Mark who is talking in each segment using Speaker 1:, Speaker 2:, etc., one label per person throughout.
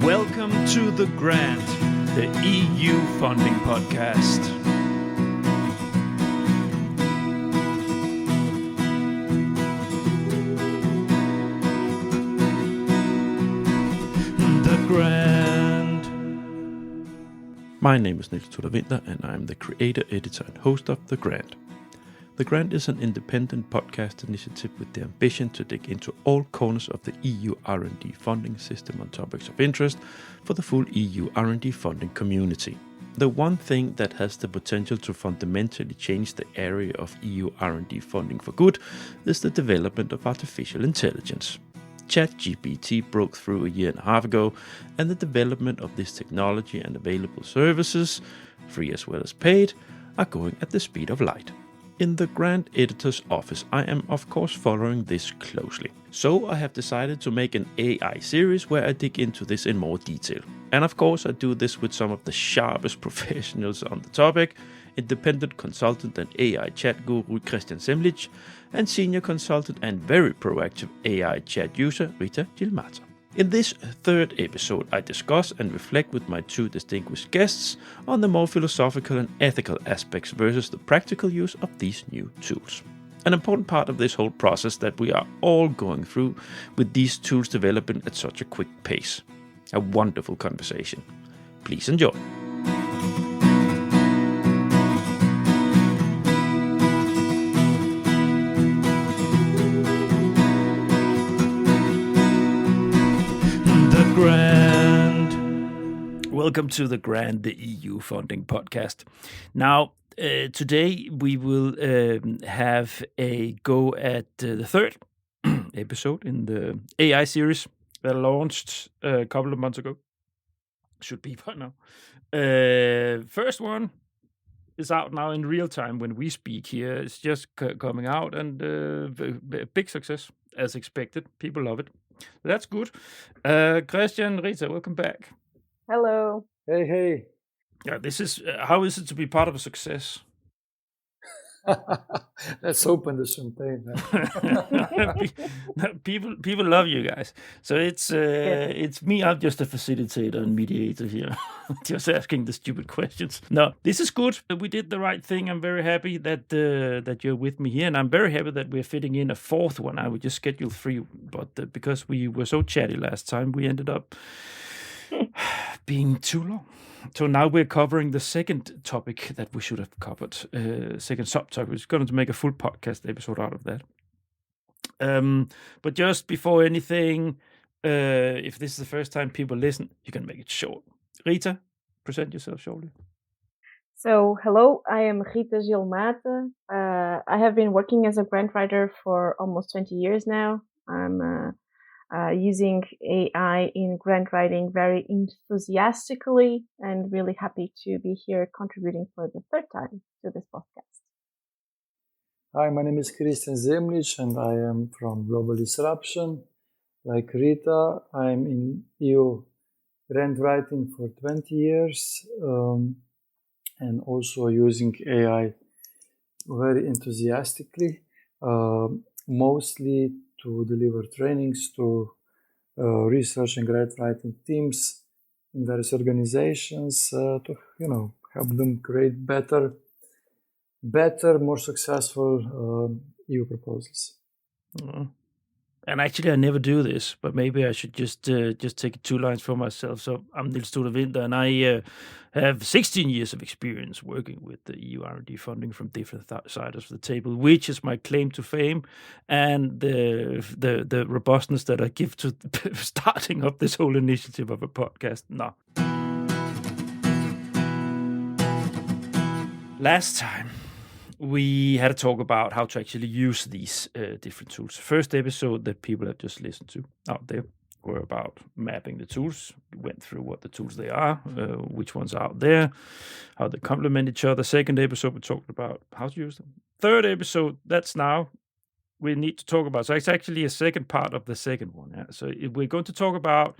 Speaker 1: Welcome to The Grant, the EU funding podcast. The Grant.
Speaker 2: My name is Untitled Chapter, and I'm the creator, editor, and host of The Grant. The Grant is an independent podcast initiative with the ambition to dig into all corners of the EU R&D funding system on topics of interest for the full EU R&D funding community. The one thing that has the potential to fundamentally change the area of EU R&D funding for good is the development of artificial intelligence. ChatGPT broke through a year and a half ago, and the development of this technology and available services, free as well as paid, are going at the speed of light. In the Grant Editor's office, I am of course following this closely. So I have decided to make an AI series where I dig into this in more detail. And of course I do this with some of the sharpest professionals on the topic, independent consultant and AI chat guru Kristjan Zemljic, and senior consultant and very proactive AI chat user Rita Gil Mata. In this third episode, I discuss and reflect with my two distinguished guests on the more philosophical and ethical aspects versus the practical use of these new tools. An important part of this whole process that we are all going through with these tools developing at such a quick pace. A wonderful conversation. Please enjoy. Grant. Welcome to The Grant, the EU funding podcast. Now, today we will have a go at the third episode in the AI series that launched a couple of months ago. Should be by now. First one is out now in real time when we speak here. It's just coming out and big success as expected. People love it. That's good. Kristjan, Rita, welcome back.
Speaker 3: Hello.
Speaker 4: Hey.
Speaker 2: Yeah, this is how is it to be part of a success?
Speaker 4: Let's open the champagne.
Speaker 2: people love you guys. So it's me. I'm just a facilitator and mediator here, just asking the stupid questions. No, this is good. We did the right thing. I'm very happy that you're with me here, and I'm very happy that we're fitting in a fourth one. I would just schedule 3, but because we were so chatty last time, we ended up being too long. So now we're covering the second topic that we should have covered, second subtopic. We're going to make a full podcast episode out of that. But just before anything, if this is the first time people listen, you can make it short. Rita, present yourself shortly.
Speaker 3: So, hello, I am Rita Gil Mata. I have been working as a grant writer for almost 20 years now. I'm using AI in grant writing very enthusiastically and really happy to be here contributing for the third time to this podcast.
Speaker 4: Hi, my name is Kristjan Zemljic and I am from Global Disruption. Like Rita, I'm in EU grant writing for 20 years and also using AI very enthusiastically, mostly to deliver trainings to research and grant writing teams in various organizations to help them create better, more successful EU proposals.
Speaker 2: And actually, I never do this, but maybe I should just take 2 lines for myself. So I'm Untitled Chapter, and I have 16 years of experience working with the EU R&D funding from different sides of the table, which is my claim to fame and the robustness that I give to starting up this whole initiative of a podcast. No. Last time, we had a talk about how to actually use these different tools. First episode that people have just listened to out there were about mapping the tools. We went through what the tools they are, which ones are out there, how they complement each other. Second episode, we talked about how to use them. Third episode, that's now we need to talk about. So it's actually a second part of the second one. Yeah? So we're going to talk about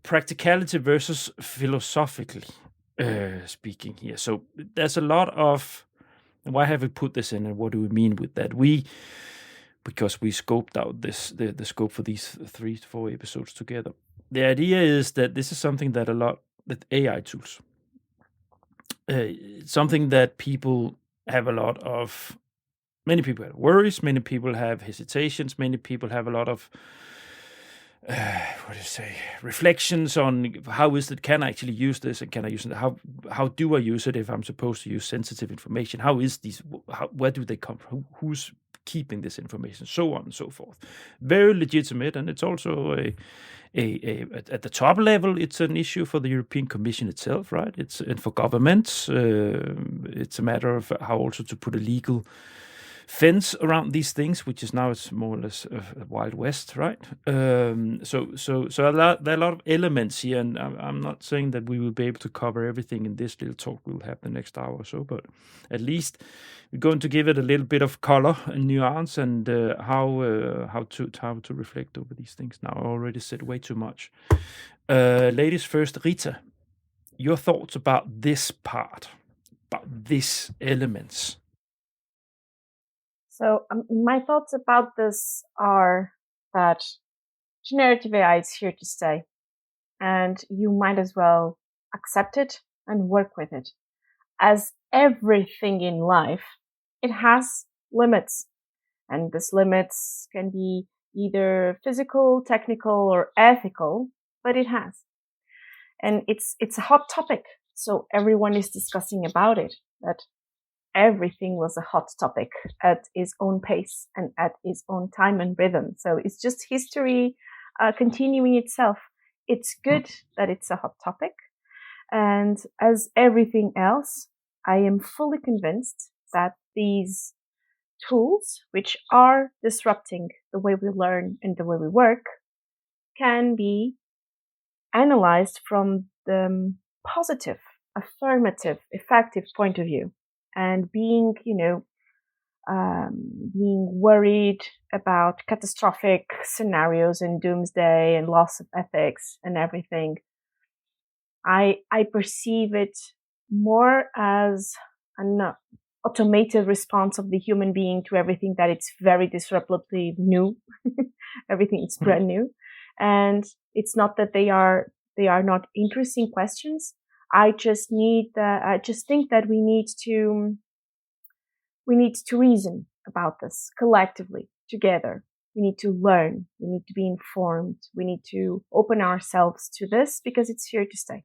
Speaker 2: practicality versus philosophically speaking here. So there's a lot of why have we put this in, and what do we mean with that? Because we scoped out the scope for these 3 to 4 episodes together. the idea is that this is something that a lot with AI tools, something that people have a lot of. Many people have worries. Many people have hesitations. Many people have a lot of reflections on how is it, can I actually use this, and can I use it? How do I use it if I'm supposed to use sensitive information? How is these? Where do they come from? Who's keeping this information? So on and so forth. Very legitimate, and it's also at the top level, it's an issue for the European Commission itself, right? And for governments, it's a matter of how also to put a legal fence around these things, which is now it's more or less a wild west, right? So there are a lot of elements here, and I'm not saying that we will be able to cover everything in this little talk we'll have the next hour or so, but at least we're going to give it a little bit of color and nuance, and how to reflect over these things. Now I already said way too much. Ladies first, Rita, your thoughts about this part, about these elements.
Speaker 3: So my thoughts about this are that generative AI is here to stay, and you might as well accept it and work with it. As everything in life, it has limits, and these limits can be either physical, technical, or ethical, but it has. And it's a hot topic, so everyone is discussing about it, that everything was a hot topic at its own pace and at its own time and rhythm. So it's just history continuing itself. It's good that it's a hot topic. And as everything else, I am fully convinced that these tools, which are disrupting the way we learn and the way we work, can be analyzed from the positive, affirmative, effective point of view. And being worried about catastrophic scenarios and doomsday and loss of ethics and everything, I perceive it more as an automated response of the human being to everything that it's very disruptively new. Everything is brand new. And it's not that they are not interesting questions. I just think that we need to reason about this collectively together. We need to learn. We need to be informed. We need to open ourselves to this because it's here to stay.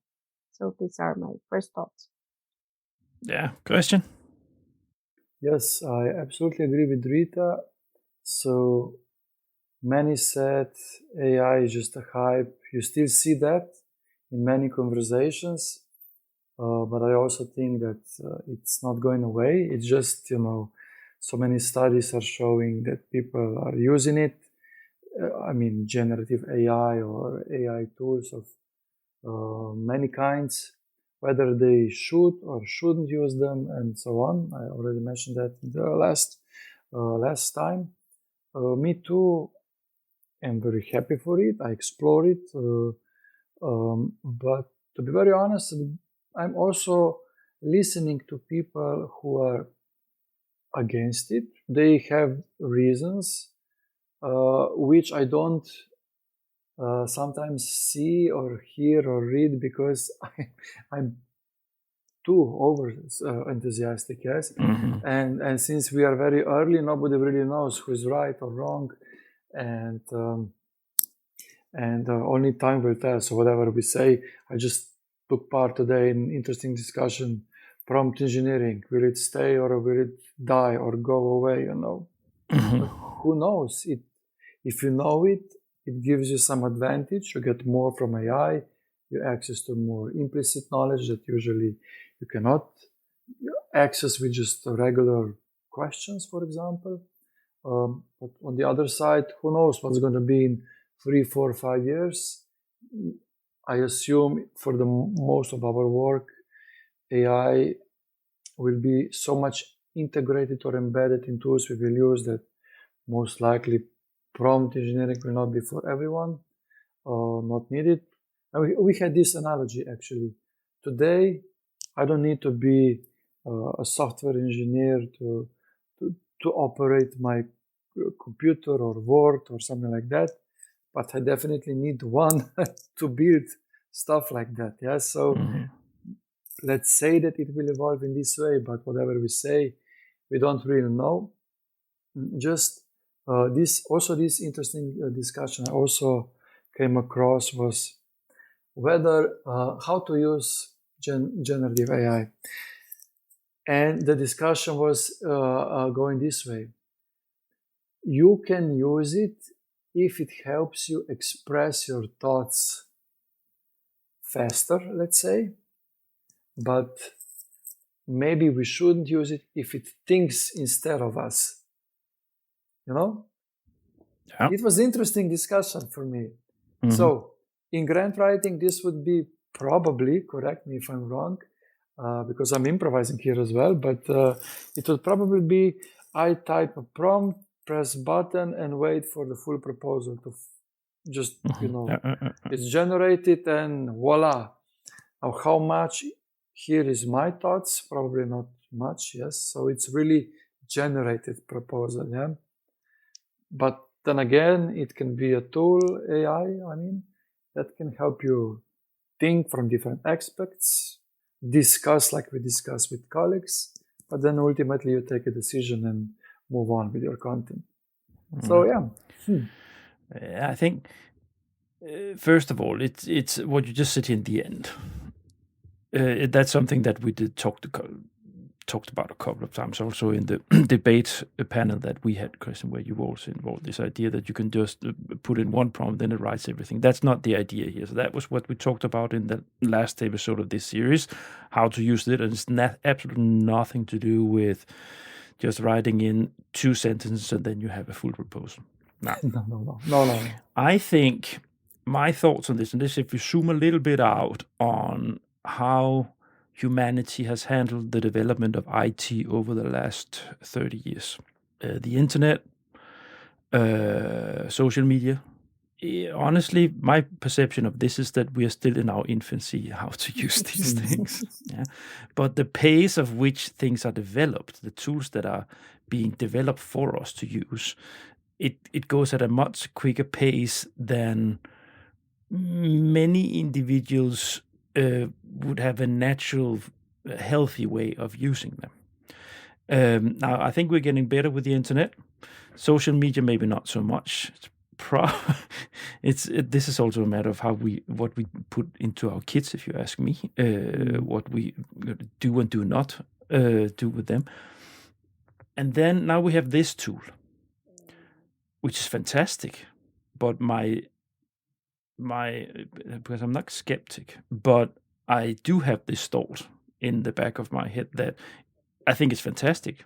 Speaker 3: So these are my first thoughts.
Speaker 2: Yeah, Kristjan?
Speaker 4: Yes, I absolutely agree with Rita. So many said AI is just a hype. You still see that in many conversations. But I also think that it's not going away. It's just, so many studies are showing that people are using it. Generative AI or AI tools of many kinds, whether they should or shouldn't use them and so on. I already mentioned that in the last time. Me too, am very happy for it. I explore it. But to be very honest, I'm also listening to people who are against it. They have reasons which I don't sometimes see or hear or read because I'm too over enthusiastic, yes.
Speaker 2: Mm-hmm.
Speaker 4: And since we are very early, nobody really knows who is right or wrong, and only time will tell. So whatever we say, I just took part today in interesting discussion. Prompt engineering, will it stay or will it die or go away?
Speaker 2: Mm-hmm.
Speaker 4: Who knows? If you know it, it gives you some advantage. You get more from AI. You access to more implicit knowledge that usually you cannot access with just regular questions, for example. But on the other side, who knows what's going to be in 3, 4, 5 years? I assume for the most of our work, AI will be so much integrated or embedded in tools we will use that most likely prompt engineering will not be for everyone, not needed. And we had this analogy actually. Today, I don't need to be a software engineer to operate my computer or Word or something like that. but I definitely need one to build stuff like that. Yeah. So let's say that it will evolve in this way, but whatever we say, we don't really know. Just this interesting discussion I also came across was whether how to use generative AI. And the discussion was going this way. You can use it if it helps you express your thoughts faster, let's say, but maybe we shouldn't use it if it thinks instead of us. You know?
Speaker 2: Yeah.
Speaker 4: It was interesting discussion for me. So in grant writing, this would be probably, correct me if I'm wrong, because I'm improvising here as well, but it would probably be I type a prompt, press button, and wait for the full proposal to just, it's generated, and voila. Now, how much here is my thoughts? Probably not much, yes. So it's really generated proposal, yeah. But then again, it can be a tool, AI, that can help you think from different aspects, discuss like we discuss with colleagues, but then ultimately you take a decision and move on with your content. So
Speaker 2: I think first of all, it's what you just said in the end. That's something that we did talked about a couple of times, also in the debate panel that we had, Kristjan, where you were also involved. This idea that you can just put in one prompt, then it writes everything. That's not the idea here. So that was what we talked about in the last episode of this series, how to use it, and it's absolutely nothing to do with just writing in 2 sentences and then you have a full proposal.
Speaker 4: No.
Speaker 2: I think my thoughts on this, and this, if you zoom a little bit out on how humanity has handled the development of IT over the last 30 years. The internet, social media. Honestly, my perception of this is that we are still in our infancy how to use these things. Yeah? But the pace of which things are developed, the tools that are being developed for us to use, it goes at a much quicker pace than many individuals would have a natural, healthy way of using them. Now, I think we're getting better with the internet. Social media, maybe not so much. This is also a matter of what we put into our kids, if you ask me, what we do and do not do with them. And then now we have this tool, which is fantastic. But because I'm not skeptic, but I do have this thought in the back of my head that I think it's fantastic,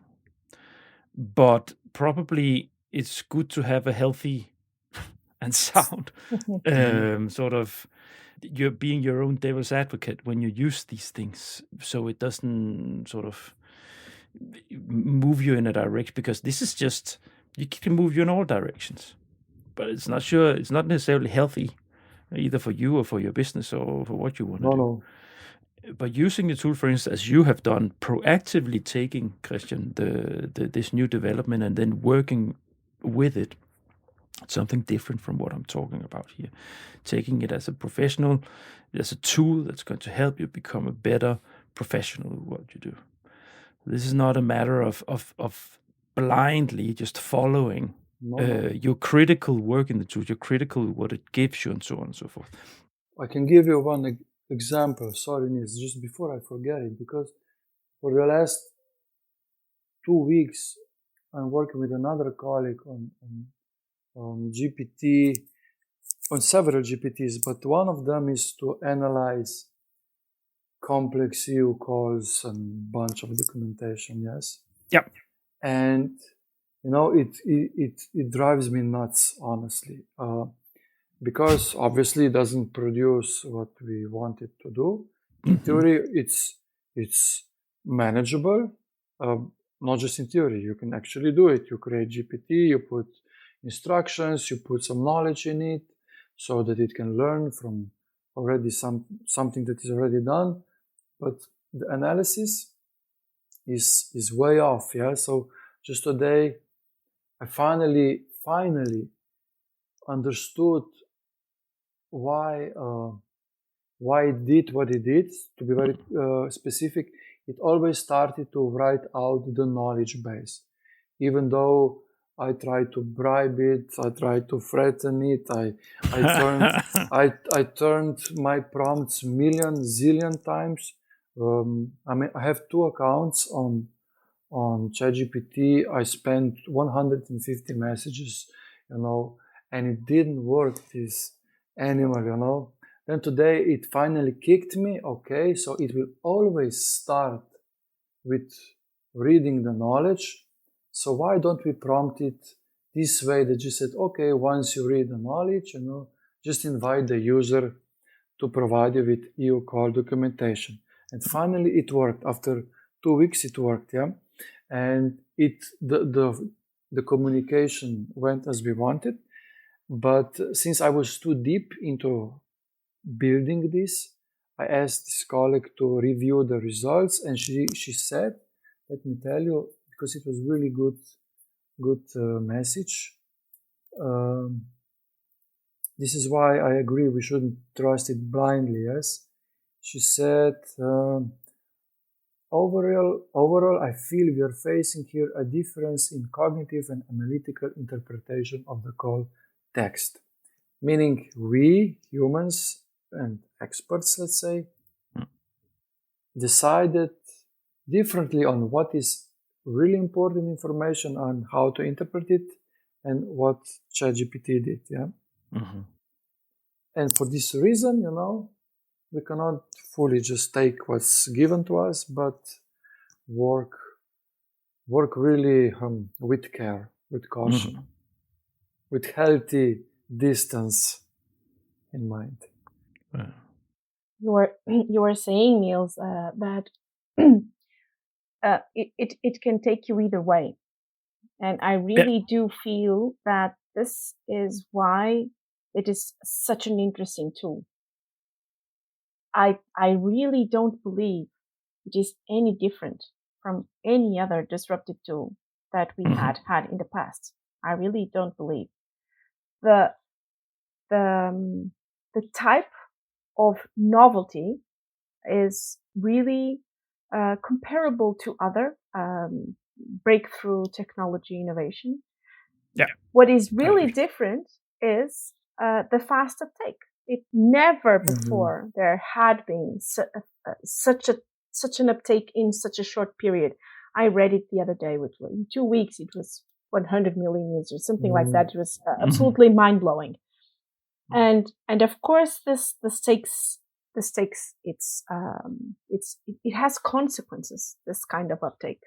Speaker 2: but probably it's good to have a healthy and sound sort of you're being your own devil's advocate when you use these things, so it doesn't sort of move you in a direction, because this is just, you can move you in all directions, but it's not necessarily healthy either for you or for your business or for what you want to do. But using the tool, for instance, as you have done, proactively taking, Kristjan, this new development and then working with it, it's something different from what I'm talking about here. Taking it as a professional, as a tool that's going to help you become a better professional at what you do. This is not a matter of blindly just following your critical work in the tool, your critical what it gives you, and so on and so forth.
Speaker 4: I can give you one example. Sorry, Nils, just before I forget it, because for the last 2 weeks, I'm working with another colleague on GPT, on several GPTs, but one of them is to analyze complex EU calls and bunch of documentation. Yes.
Speaker 2: Yep.
Speaker 4: And it drives me nuts, honestly, because obviously it doesn't produce what we want it to do. In theory, it's manageable. Not just in theory, you can actually do it. You create GPT, you put instructions, you put some knowledge in it so that it can learn from already something that is already done. But the analysis is way off. Yeah. So just today, I finally understood why it did what it did. To be very specific, it always started to write out the knowledge base. Even though I tried to bribe it, I tried to threaten it, I turned my prompts zillion times. I have 2 accounts on ChatGPT. I spent 150 messages, and it didn't work, this animal, Then today it finally kicked me. Okay, so it will always start with reading the knowledge. So why don't we prompt it this way, that you said, okay, once you read the knowledge, just invite the user to provide you with EU core documentation. And finally it worked. After 2 weeks it worked, yeah. And the communication went as we wanted. But since I was too deep into building this, I asked this colleague to review the results, and she said, let me tell you, because it was really good message. This is why I agree we shouldn't trust it blindly. Yes, she said, overall, I feel we are facing here a difference in cognitive and analytical interpretation of the call text, meaning we humans and experts, let's say, decided differently on what is really important information and how to interpret it, and what ChatGPT did, yeah. Mm-hmm. And for this reason, we cannot fully just take what's given to us, but work really with care, with caution, with healthy distance in mind.
Speaker 3: You were saying, Niels, that it can take you either way, and I really do feel that this is why it is such an interesting tool. I really don't believe it is any different from any other disruptive tool that we had in the past. I really don't believe the type of novelty is really comparable to other breakthrough technology innovation.
Speaker 1: Yeah.
Speaker 3: What is really different is the fast uptake. It never before there had been such an uptake in such a short period. I read it the other day, which was in 2 weeks it was 100 million users, something like that. It was absolutely mind blowing. And of course this takes it has consequences, this kind of uptake.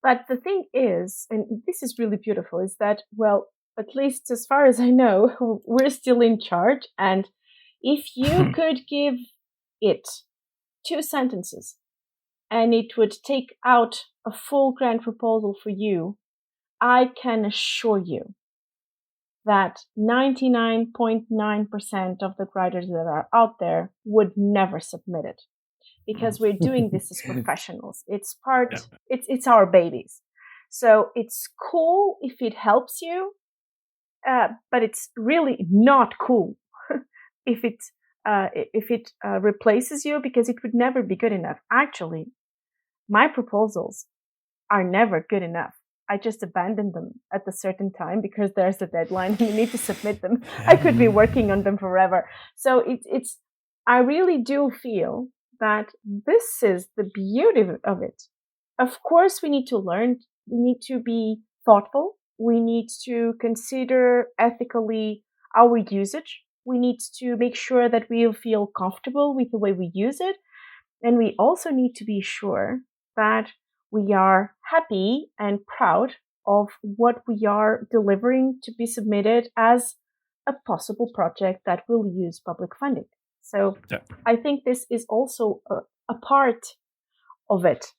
Speaker 3: But the thing is, and this is really beautiful, is that, well, at least as far as I know, we're still in charge. And if you could give it 2 sentences and it would take out a full grant proposal for you, I can assure you that 99.9% of the writers that are out there would never submit it, because we're doing this as professionals. It's it's our babies. So it's cool if it helps you, but it's really not cool if it replaces you, because it would never be good enough. Actually, my proposals are never good enough. I just abandon them at a certain time because there's a deadline and you need to submit them. I could be working on them forever. So I really do feel that this is the beauty of it. Of course, we need to learn. We need to be thoughtful. We need to consider ethically our usage. We need to make sure that we feel comfortable with the way we use it. And we also need to be sure that we are happy and proud of what we are delivering to be submitted as a possible project that will use public funding. So I think this is also a part of it.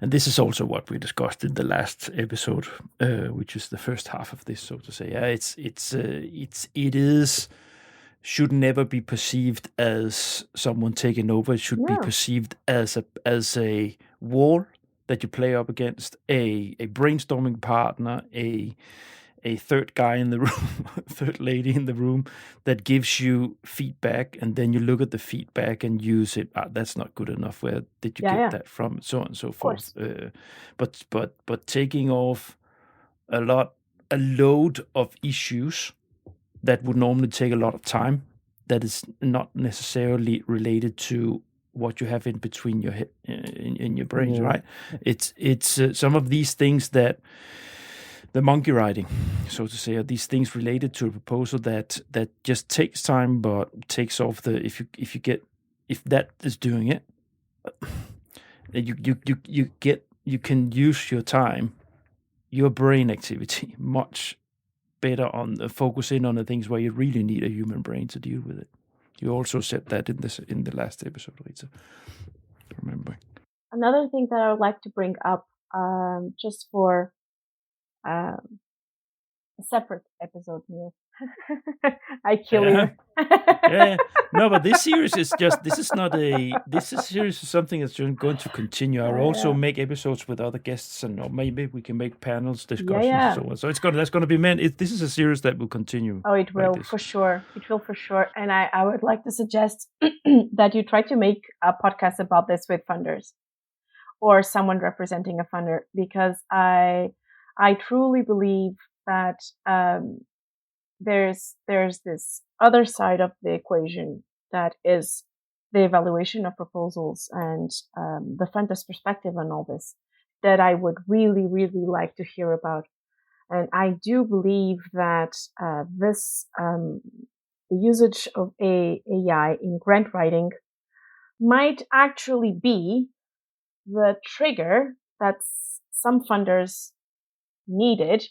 Speaker 2: And this is also what we discussed in the last episode, which is the first half of this, so to say. It should never be perceived as someone taking over. It should be perceived as a wall that you play up against, a brainstorming partner, a a third guy in the room, third lady in the room that gives you feedback, and then you look at the feedback and use it. That's not good enough. Where did you get that from? So on and so forth. But taking off a load of issues that would normally take a lot of time, that is not necessarily related to what you have in between your head, in your brains, right? It's some of these things that the monkey riding, so to say, are these things related to a proposal that just takes time, but takes off the if that is doing it, you can use your time, your brain activity much better on focus in on the things where you really need a human brain to deal with it. You also said that in the last episode, Rita. Remember.
Speaker 3: Another thing that I would like to bring up, just for a separate episode, Neil. I kill you.
Speaker 2: Yeah. No, but this series is something that's going to continue. I'll also make episodes with other guests, and or maybe we can make panels, discussions, and so on. So that's going to be this is a series that will continue.
Speaker 3: Oh, it will for sure. It will for sure. And I would like to suggest that you try to make a podcast about this with funders or someone representing a funder, because I truly believe that there's this other side of the equation that is the evaluation of proposals and the funder's perspective on all this, that I would really, really like to hear about. And I do believe that the usage of AI in grant writing might actually be the trigger that some funders needed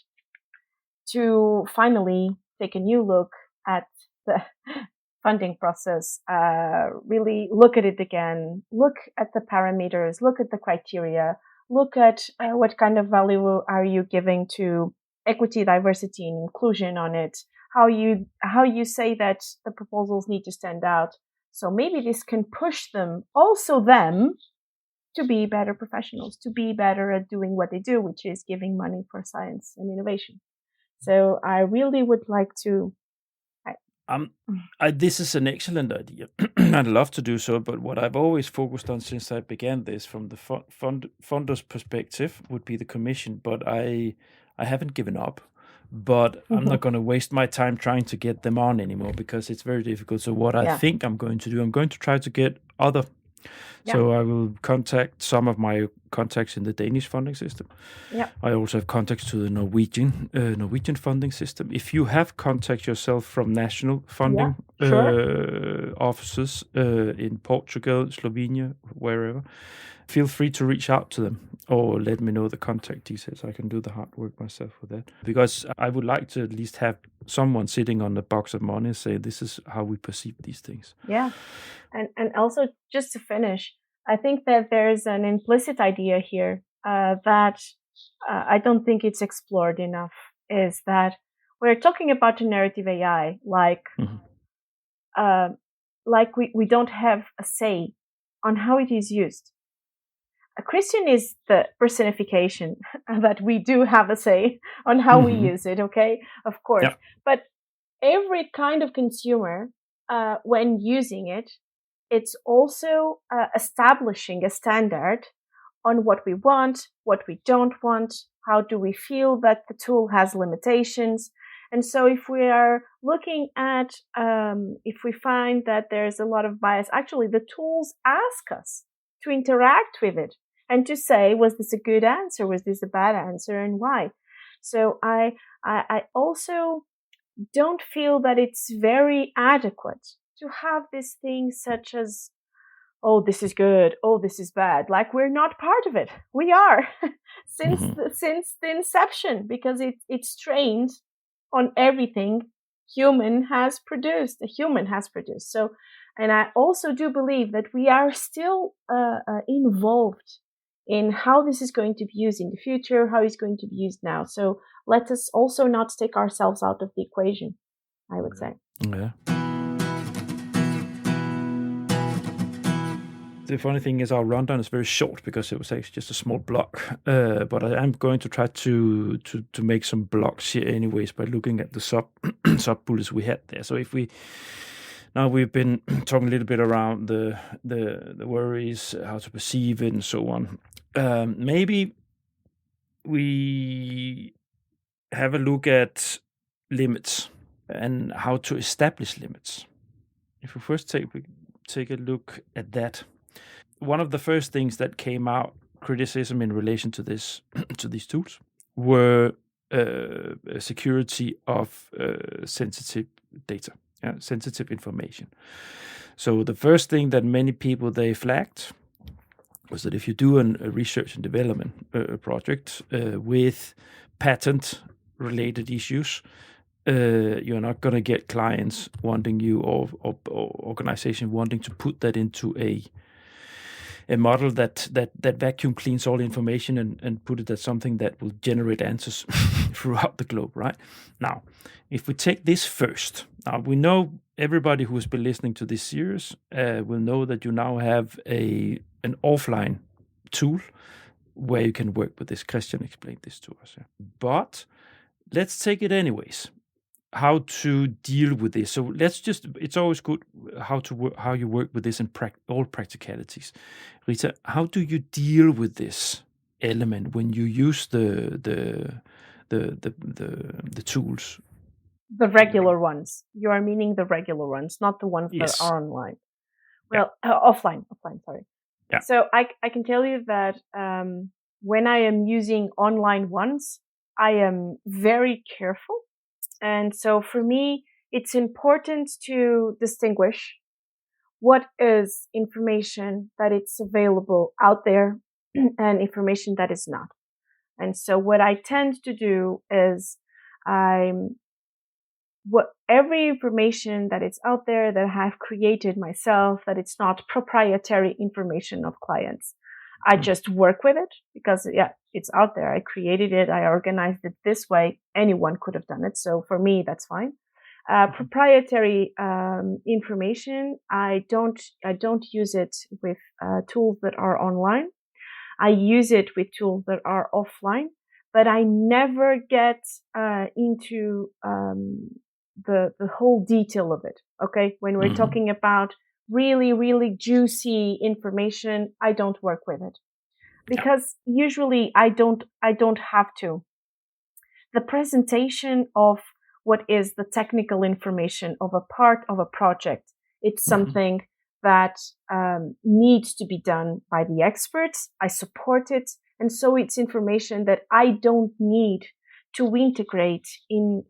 Speaker 3: to finally take a new look at the funding process, really look at it again, look at the parameters, look at the criteria, look at what kind of value are you giving to equity, diversity, and inclusion on it, how you say that the proposals need to stand out. So maybe this can push them to be better professionals, to be better at doing what they do, which is giving money for science and innovation. So I really would like to.
Speaker 2: This is an excellent idea. I'd love to do so, but what I've always focused on since I began this, from the funder's perspective, would be the commission. But I haven't given up. But I'm not going to waste my time trying to get them on anymore, because it's very difficult. So what I think I'm going to do, I'm going to try to get other. Yeah. So I will contact some of my contacts in the Danish funding system. Yeah. I also have contacts to the Norwegian funding system. If you have contacts yourself from national funding offices in Portugal, Slovenia, wherever, feel free to reach out to them or let me know the contact details. I can do the hard work myself with that, because I would like to at least have someone sitting on the box of money and say, this is how we perceive these things.
Speaker 3: Yeah. And also, just to finish, I think that there's an implicit idea here that I don't think it's explored enough, is that we're talking about generative AI, like we don't have a say on how it is used. Kristjan is the personification that we do have a say on how we use it, okay? Of course. Yeah. But every kind of consumer, when using it, it's also establishing a standard on what we want, what we don't want, how do we feel that the tool has limitations. And so if we are looking at, if we find that there's a lot of bias, actually the tools ask us to interact with it and to say, was this a good answer? Was this a bad answer, and why? So I also don't feel that it's very adequate to have these things such as, oh, this is good, oh, this is bad. Like, we're not part of it. We are since the inception, because it's trained on everything a human has produced. So, and I also do believe that we are still involved in how this is going to be used in the future, how it's going to be used now. So let us also not take ourselves out of the equation, I would say.
Speaker 2: Yeah. the funny thing is our rundown is very short because it was actually just a small block. But I am going to try to make some blocks here anyways by looking at the sub bullets we had there. So now we've been talking a little bit around the worries, how to perceive it, and so on. Maybe we have a look at limits and how to establish limits. If we first take a look at that, one of the first things that came out criticism in relation to this to these tools were security of sensitive data, sensitive information. So the first thing that many people they flagged was that if you do a research and development project with patent related issues, you're not going to get clients wanting you or organization wanting to put that into a model that vacuum cleans all information and put it as something that will generate answers throughout the globe, right? Now, if we take this first, now we know everybody who has been listening to this series will know that you now have an offline tool where you can work with this. Kristjan explained this to us. Yeah. But let's take it anyways. How to deal with this. So it's always good how you work with this in all practicalities. Rita, how do you deal with this element when you use the tools?
Speaker 3: The regular ones. You are meaning the regular ones, not the ones
Speaker 2: Yes.
Speaker 3: that are online. Well, offline, sorry.
Speaker 2: Yeah.
Speaker 3: So I can tell you that when I am using online ones, I am very careful. And so for me, it's important to distinguish what is information that it's available out there and information that is not. And so what I tend to do is every information that is out there that I have created myself, that it's not proprietary information of clients, I just work with it because, it's out there. I created it. I organized it this way. Anyone could have done it. So for me, that's fine. Proprietary information, I don't use it with tools that are online. I use it with tools that are offline, but I never get into the whole detail of it. Okay, when we're talking about really, really juicy information, I don't work with it because usually I don't have to. The presentation of what is the technical information of a part of a project, it's something that needs to be done by the experts. I support it. And so it's information that I don't need to integrate in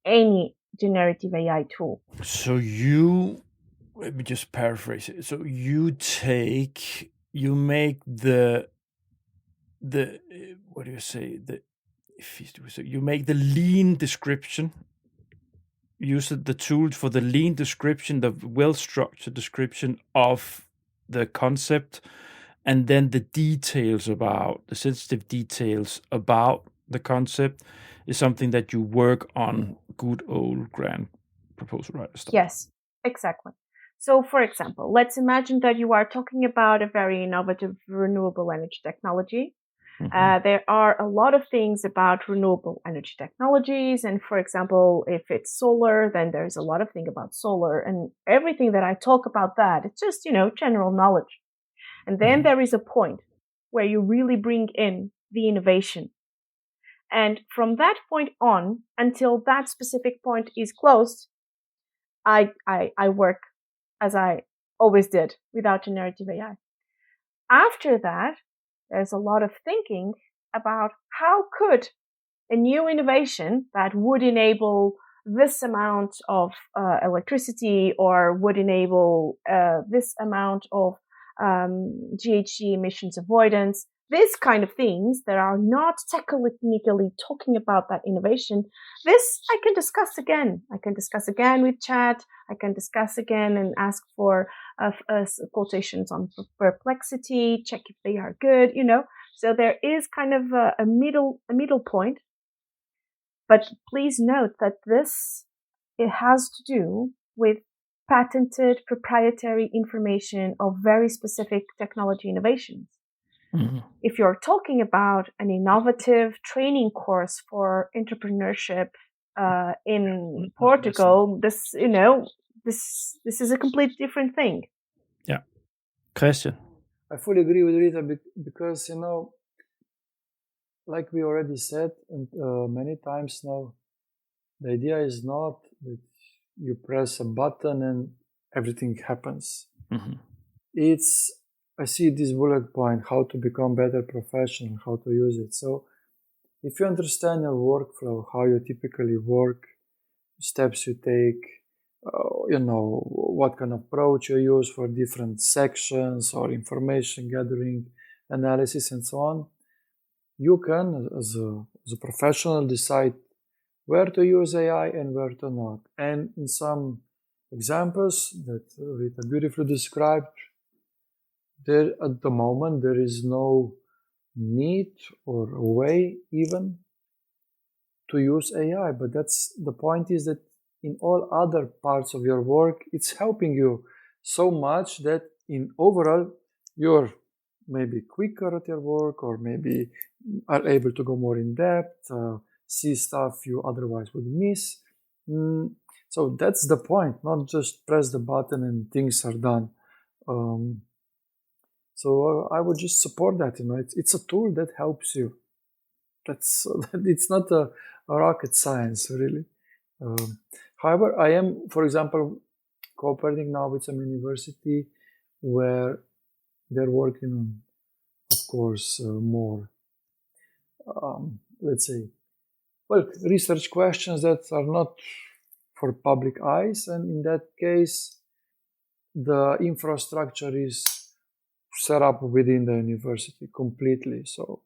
Speaker 3: any generative AI tool.
Speaker 2: So let me just paraphrase it. So you make the what do you say? You make the lean description. Use the tool for the lean description, the well-structured description of the concept, and then the sensitive details about the concept is something that you work on good old grand proposal writer stuff.
Speaker 3: Yes, exactly. So for example, let's imagine that you are talking about a very innovative renewable energy technology. There are a lot of things about renewable energy technologies. And for example, if it's solar, then there's a lot of things about solar, and everything that I talk about that, it's just, general knowledge. And then there is a point where you really bring in the innovation. And from that point on, until that specific point is closed, I work as I always did without generative AI. After that, there's a lot of thinking about how could a new innovation that would enable this amount of electricity or would enable this amount of GHG emissions avoidance, this kind of things that are not technically talking about that innovation, this I can discuss again. I can discuss again with chat. I can discuss again and ask for quotations on Perplexity, check if they are good, So there is kind of a middle point. But please note that it has to do with patented proprietary information of very specific technology innovations.
Speaker 2: Mhm.
Speaker 3: If you're talking about an innovative training course for entrepreneurship in Portugal, this is a completely different thing.
Speaker 2: Yeah. Kristjan.
Speaker 4: I fully agree with Rita because, like we already said many times now, the idea is not that you press a button and everything happens.
Speaker 2: Mhm.
Speaker 4: I see this bullet point, how to become better professional, how to use it. So if you understand your workflow, how you typically work, steps you take, what kind of approach you use for different sections or information gathering, analysis, and so on, you can, as a professional, decide where to use AI and where to not. And in some examples that Rita beautifully described, there at the moment there is no need or a way even to use AI. But that's the point, is that in all other parts of your work, it's helping you so much that in overall you're maybe quicker at your work, or maybe are able to go more in depth, see stuff you otherwise would miss. So that's the point, not just press the button and things are done. So I would just support that. It's a tool that helps you. It's not a rocket science, really. However, I am, for example, cooperating now with some university where they're working on, of course, more, let's say, research questions that are not for public eyes. And in that case, the infrastructure is set up within the university completely. So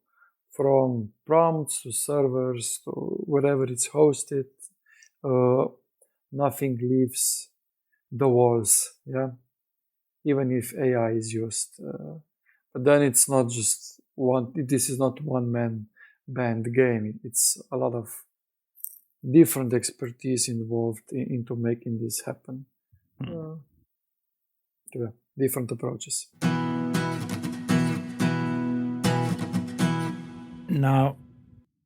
Speaker 4: from prompts to servers to wherever it's hosted, nothing leaves the walls, even if AI is used. But then it's not just this is not one-man band game. It's a lot of different expertise involved into making this happen. Different approaches.
Speaker 2: Now,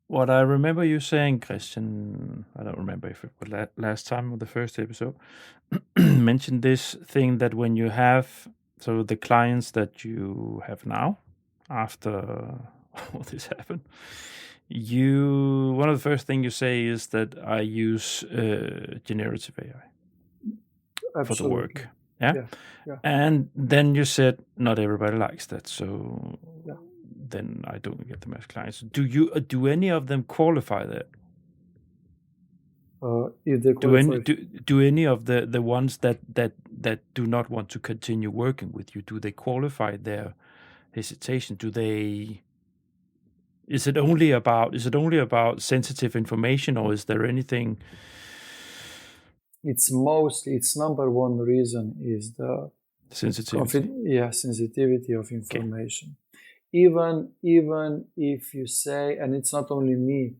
Speaker 2: what I remember you saying, Kristjan, I don't remember if it was last time or the first episode, mentioned this thing that when you have, so the clients that you have now, after all this happened, one of the first things you say is that I use generative AI
Speaker 4: Absolutely.
Speaker 2: for the work. Yeah?
Speaker 4: Yeah.
Speaker 2: And then you said not everybody likes that, so then I don't get them as clients. Do any of them qualify that?
Speaker 4: If they qualify,
Speaker 2: do any of the ones that do not want to continue working with you, do they qualify their hesitation? Is it only about sensitive information, or is there anything?
Speaker 4: It's number one reason is the sensitivity of information. Okay. Even if you say, and it's not only me,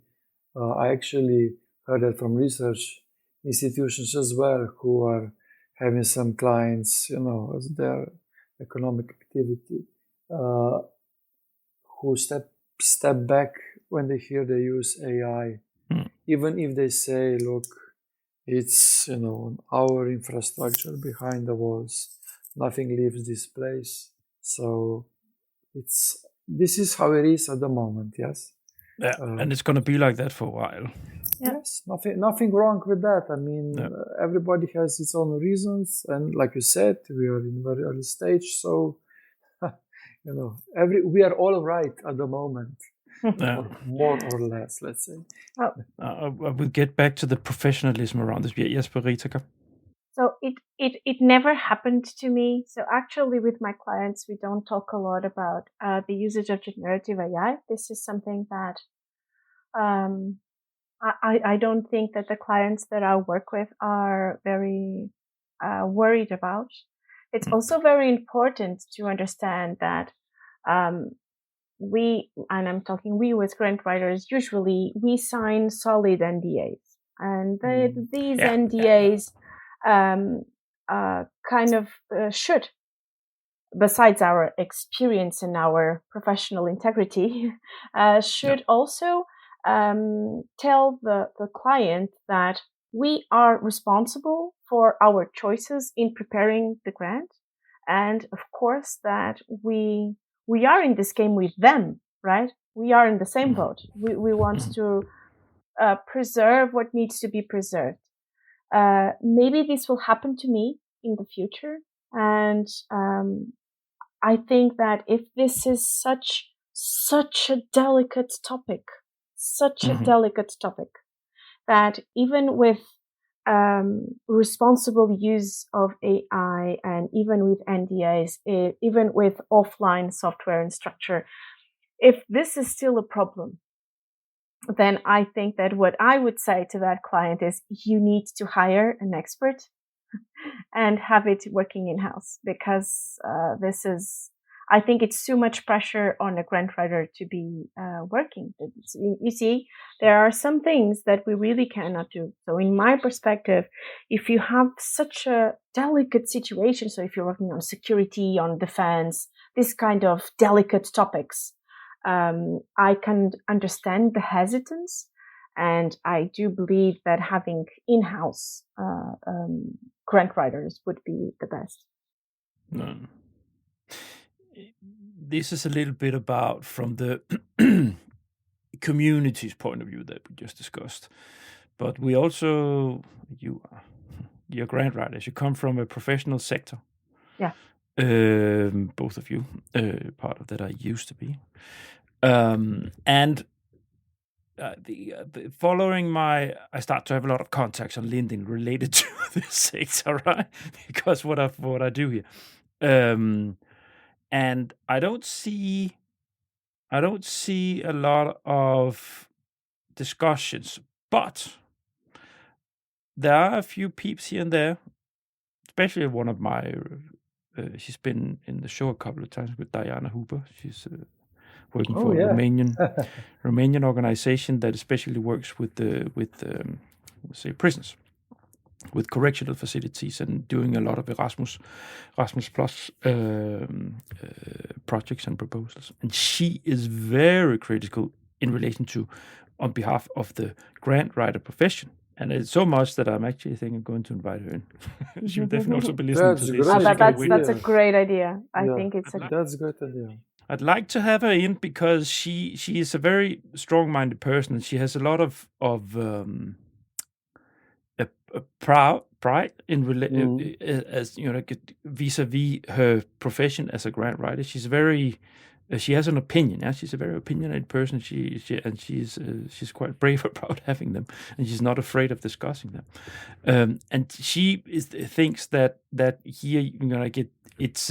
Speaker 4: I actually heard that from research institutions as well, who are having some clients, as their economic activity, who step back when they hear they use AI, even if they say, look, it's our infrastructure behind the walls, nothing leaves this place. So this is how it is at the moment. Yes.
Speaker 2: Yeah, and it's going to be like that for a while.
Speaker 4: Yes, nothing wrong with that. I mean, everybody has its own reasons, and like you said, we are in very early stage, so we are all right at the moment, or more or less, let's say.
Speaker 2: I will get back to the professionalism around this. Yes, Rita.
Speaker 3: So it never happened to me. So actually, with my clients, we don't talk a lot about the usage of generative AI. This is something that I don't think that the clients that I work with are very worried about. It's also very important to understand that we, and I'm talking we as grant writers, usually we sign solid NDAs. And these NDAs should, besides our experience and our professional integrity, should also tell the client that we are responsible for our choices in preparing the grant, and of course that we are in this game with them, right? We are in the same boat. We want to preserve what needs to be preserved. Maybe this will happen to me in the future, and I think that if this is such a delicate topic, that even with responsible use of AI, and even with NDAs, even with offline software and structure, if this is still a problem, then I think that what I would say to that client is you need to hire an expert and have it working in-house, because I think it's too much pressure on a grant writer to be working. You see, there are some things that we really cannot do. So in my perspective, if you have such a delicate situation, so if you're working on security, on defense, this kind of delicate topics, I can understand the hesitance, and I do believe that having in-house grant writers would be the best.
Speaker 2: No. This is a little bit about from the community's point of view that we just discussed, but we also, you're grant writers, you come from a professional sector.
Speaker 3: Yeah.
Speaker 2: Both of you, part of that I used to be. And the following I start to have a lot of contacts on LinkedIn related to this sector, right? Because what I do here, and I don't see a lot of discussions, but there are a few peeps here and there, especially one of my. She's been in the show a couple of times with Diana Huber. She's working for a Romanian organization that especially works with prisons, with correctional facilities, and doing a lot of Erasmus Plus projects and proposals. And she is very critical in relation to, on behalf of the grant writer profession. And it's so much that I'm actually thinking of going to invite her in. She would definitely also be listening to this.
Speaker 3: That's a great idea. I think
Speaker 4: that's a great idea.
Speaker 2: I'd like to have her in because she is a very strong-minded person, and she has a lot of pride in as vis-a-vis her profession as a grant writer. She's very. She has an opinion. Yeah? She's a very opinionated person. She's quite brave about having them, and she's not afraid of discussing them. And she thinks that here it's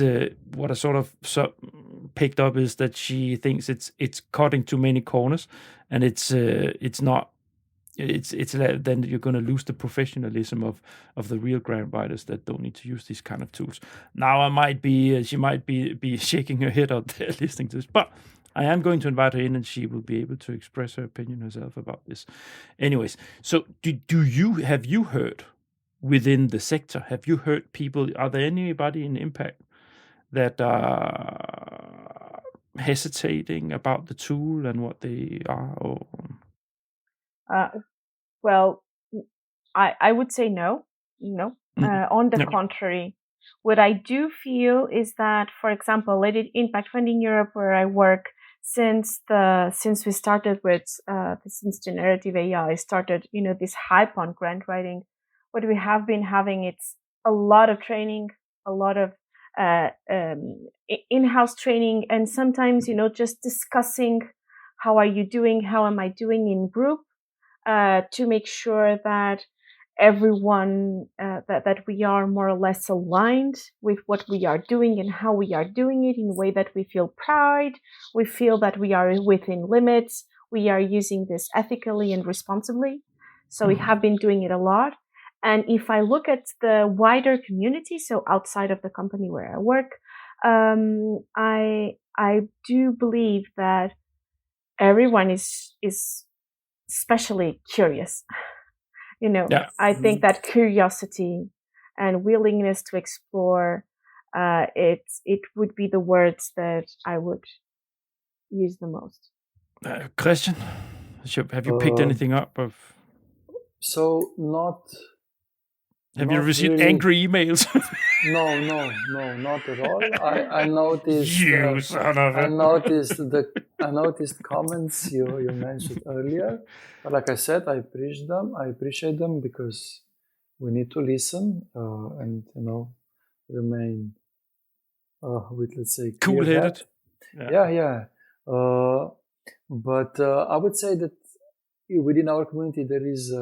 Speaker 2: what I sort of picked up is that she thinks it's cutting too many corners, and it's not. It's then you're going to lose the professionalism of the real grant writers that don't need to use these kind of tools. Now she might be shaking her head out there listening to this, but I am going to invite her in, and she will be able to express her opinion herself about this. Anyways, so have you heard within the sector? Have you heard people? Are there anybody in Impact that are hesitating about the tool and what they are? Or
Speaker 3: well, I would say no. On the contrary, what I do feel is that, for example, Impact Funding Europe, where I work, since we started with since generative AI started, this hype on grant writing, what we have been having, it's a lot of training, a lot of in-house training, and sometimes just discussing how are you doing, how am I doing in group, to make sure that everyone that we are more or less aligned with what we are doing and how we are doing it in a way that we feel proud, we feel that we are within limits, we are using this ethically and responsibly. So we have been doing it a lot. And if I look at the wider community, so outside of the company where I work, I do believe that everyone is especially curious. I think that curiosity and willingness to explore, it would be the words that I would use the most.
Speaker 1: Kristjan, have you picked anything up of?
Speaker 4: So not.
Speaker 1: Have you received
Speaker 4: really
Speaker 1: angry emails?
Speaker 4: No, not at all. I noticed.
Speaker 1: You son of a-
Speaker 4: I noticed comments you mentioned earlier. But like I said, I appreciate them because we need to listen and remain with, let's say,
Speaker 1: Cool-headed.
Speaker 4: Yeah. But I would say that within our community there is,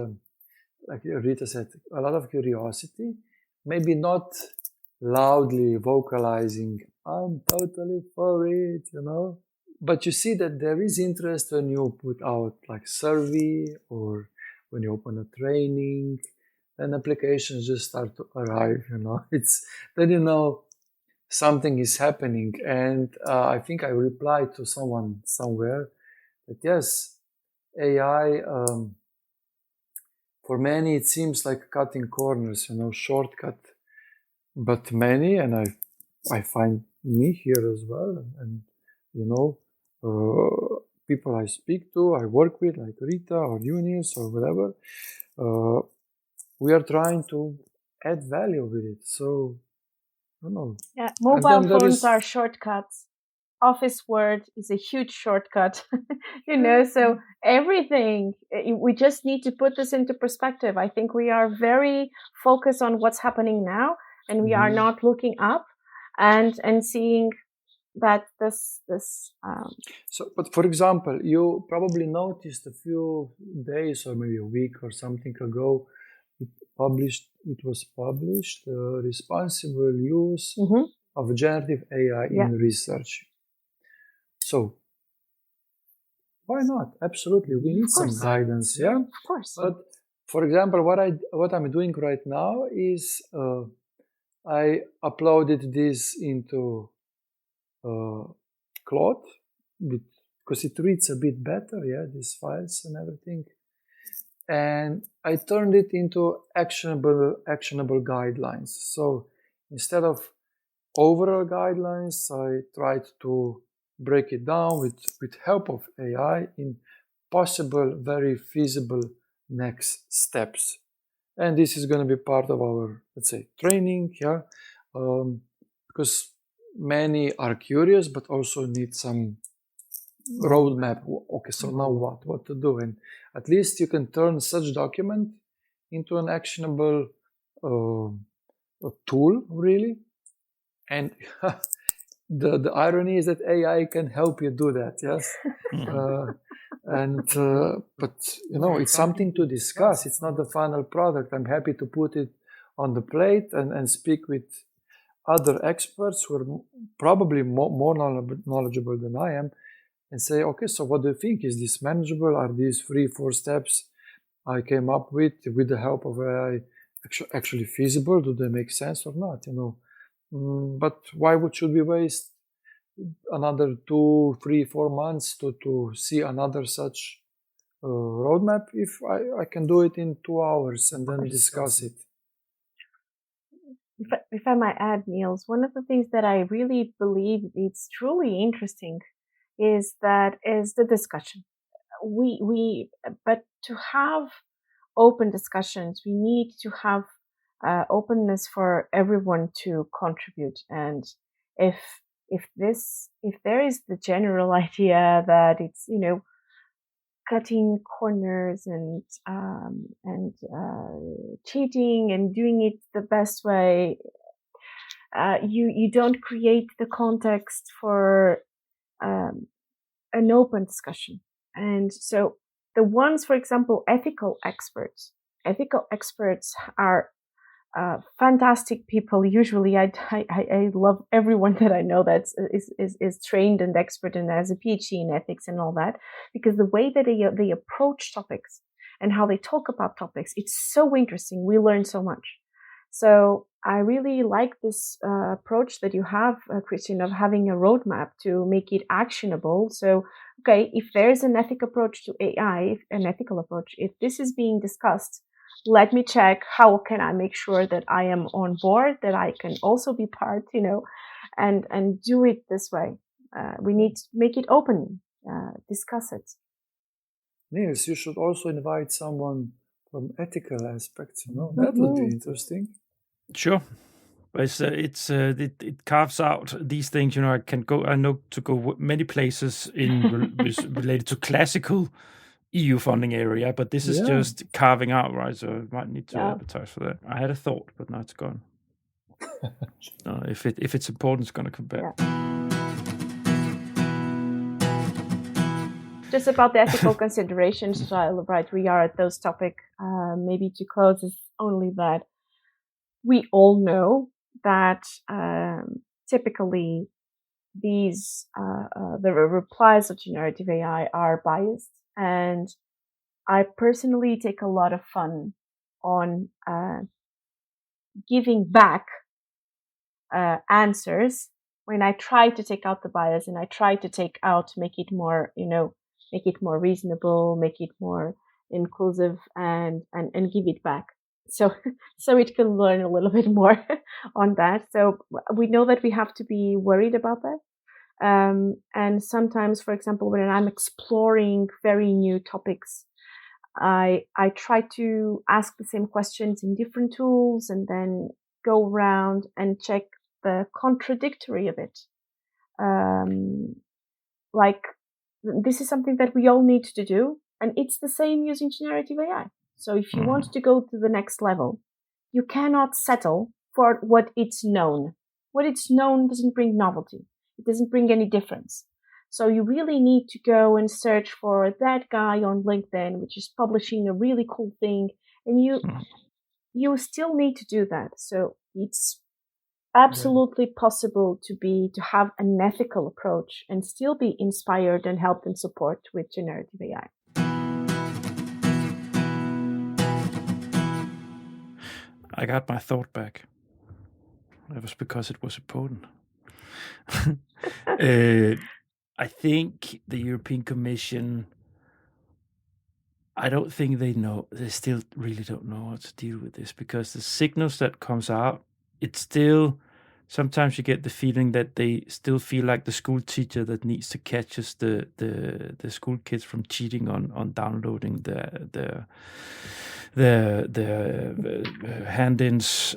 Speaker 4: like Rita said, a lot of curiosity. Maybe not loudly vocalizing, "I'm totally for it," But you see that there is interest when you put out like survey or when you open a training, then applications just start to arrive. It's then something is happening. And I think I replied to someone somewhere that yes, AI. For many, it seems like cutting corners, shortcut. But many, and I find me here as well, and people I speak to, I work with, like Rita or Eunice or whatever, we are trying to add value with it. So, I don't know.
Speaker 3: Yeah, mobile phones are shortcuts. Office Word is a huge shortcut, so everything, we just need to put this into perspective. I think we are very focused on what's happening now, and we are not looking up and seeing that this
Speaker 4: So, but for example, you probably noticed a few days or maybe a week or something ago, it was published responsible use of generative AI in research. So why not? Absolutely, we need some guidance, yeah.
Speaker 3: Of course.
Speaker 4: But for example, what I'm doing right now is I uploaded this into Claude because it reads a bit better, these files and everything. And I turned it into actionable guidelines. So instead of overall guidelines, I tried to break it down with help of AI in possible, very feasible next steps. And this is going to be part of our, let's say, training, because many are curious, but also need some roadmap. Okay, so now what to do? And at least you can turn such document into an actionable tool, really. And the irony is that AI can help you do that, yes. But it's something to discuss. It's not the final product. I'm happy to put it on the plate and speak with other experts who are probably more knowledgeable than I am, and say, okay, so what do you think? Is this manageable? Are these 3-4 steps I came up with the help of AI actually feasible? Do they make sense or not? But why should we waste another 2, 3, 4 months to see another such roadmap if I can do it in 2 hours and then discuss it?
Speaker 3: If I might add, Niels, one of the things that I really believe it's truly interesting is the discussion. But to have open discussions, we need to have openness for everyone to contribute. And if there is the general idea that it's cutting corners and cheating and doing it the best way, you don't create the context for an open discussion. And so the ones, for example, ethical experts are fantastic people. Usually I love everyone that I know that is trained and expert and has a PhD in ethics and all that, because the way that they approach topics and how they talk about topics, it's so interesting. We learn so much. So I really like this approach that you have, Kristjan, of having a roadmap to make it actionable. So, okay, if there's an ethical approach to AI, if this is being discussed, let me check how can I make sure that I am on board, that I can also be part, and do it this way. We need to make it open, discuss it.
Speaker 4: Niels, you should also invite someone from ethical aspects, that would be interesting.
Speaker 2: Sure. It carves out these things. I know to go many places related to classical EU funding area, but this is just carving out, right? So I might need to advertise for that. I had a thought, but now it's gone. If it's important, it's going to come back.
Speaker 3: Just about the ethical considerations, right? We are at those topics. Maybe to close is only that we all know that typically these the replies of generative AI are biased, and I personally take a lot of fun on giving back answers when I try to take out the bias and I try to make it more, make it more reasonable, make it more inclusive, and give it back. So it can learn a little bit more on that. So we know that we have to be worried about that. And sometimes, for example, when I'm exploring very new topics, I try to ask the same questions in different tools and then go around and check the contradictory of it. Like, this is something that we all need to do, and it's the same using generative AI. So if you want to go to the next level, you cannot settle for what it's known. What it's known doesn't bring novelty. It doesn't bring any difference. So you really need to go and search for that guy on LinkedIn, which is publishing a really cool thing. And you still need to do that. So it's absolutely possible to have an ethical approach and still be inspired and helped and support with generative AI.
Speaker 2: I got my thought back. That was because it was important. I think the European Commission, I don't think they know. They still really don't know how to deal with this, because the signals that comes out, it's still, sometimes you get the feeling that they still feel like the school teacher that needs to catch us the school kids from cheating on downloading the hand-ins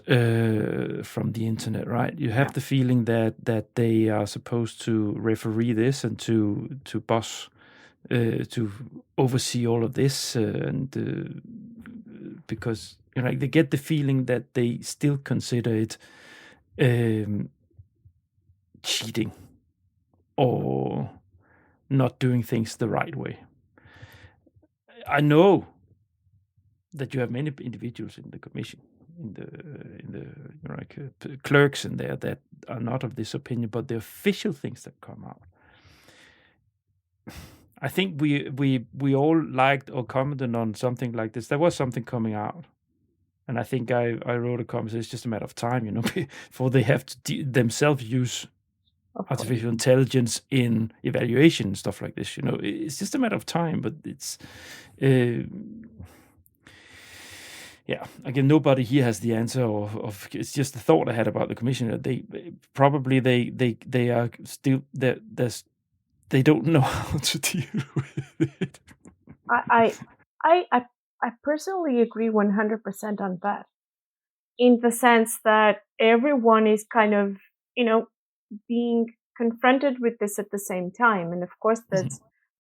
Speaker 2: from the internet, right? You have the feeling that they are supposed to referee this and to boss, to oversee all of this, and because they get the feeling that they still consider it cheating or not doing things the right way. I know that you have many individuals in the commission, in the clerks in there that are not of this opinion, but the official things that come out, I think we all liked or commented on something like this. There was something coming out, and I think I wrote a comment. It's just a matter of time, before they have to themselves use artificial intelligence in evaluation and stuff like this. It's just a matter of time, but it's. Again, nobody here has the answer. Of it's just the thought I had about the commission. They probably they are still they don't know how to deal with it.
Speaker 3: I personally agree 100% on that, in the sense that everyone is kind of being confronted with this at the same time, and of course that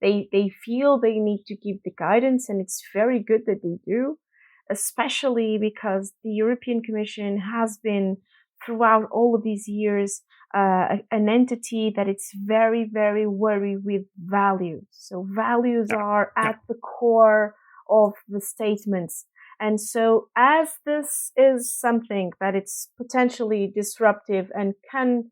Speaker 3: they feel they need to give the guidance, and it's very good that they do. Especially because the European Commission has been, throughout all of these years, an entity that it's very, very worried with values. So values are at the core of the statements. And so as this is something that it's potentially disruptive and can